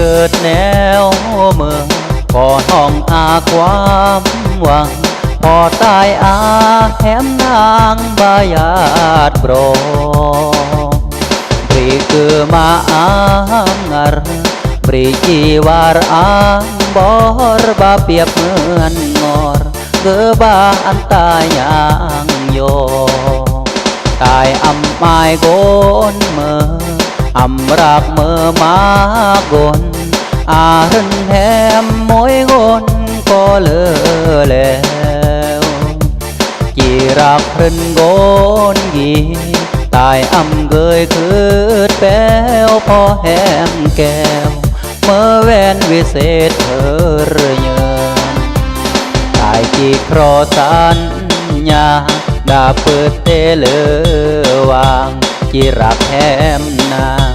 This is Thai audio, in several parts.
เกิดแนวเมืองก่อห้องอาความหวังพอตายอาแหมนางบายาดโปรบรีคือมาอังอรบรีจีวารอังบอรบาเปียบเหมือนงอรเกือบานตายยังโยตายอำไม้โกนเมื่ออำรักเมื่อมากนอารึนแหมมวยกนก็เลอแล้วจีรักรึนโกนยีตายอำเกยคืดแป้วพอแหมแก้วเมื่อแวนวิเศษเธอเยือนตายจีครอสัญญาดาเปิดเตเลวางจีรักแหมนาง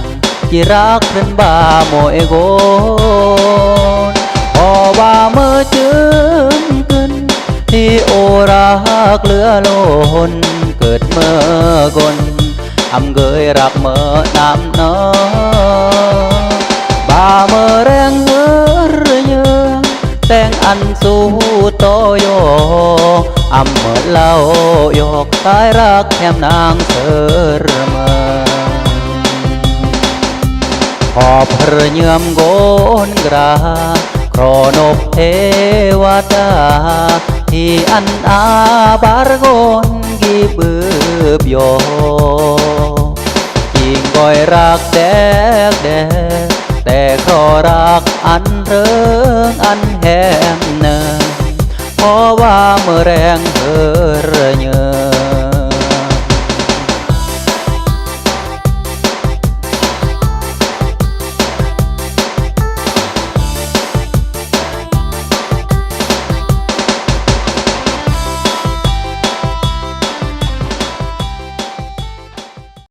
จีรักรึนบาโมเอโกนพอว่าเมื่อจึงขึ้นที่โอรักเหลือล้นเกิดเมื่อกนอำเกยรักเมื่อนำเนอบาเมื่อแรงเหือเยือแต่งอันสู้โตโยอำเมื่อเล่าโยกตายรักแถมนางเธอเมื่อขอบพระเยื่อมโกนกราครอนบเทวดาที่อันอาบารโกนกีบืบโยจิงก้อยรักแดกแดกแต่ครอรักอันเริงอันแหมเนินเพราะว่าเมื่อแรงเธอเยือ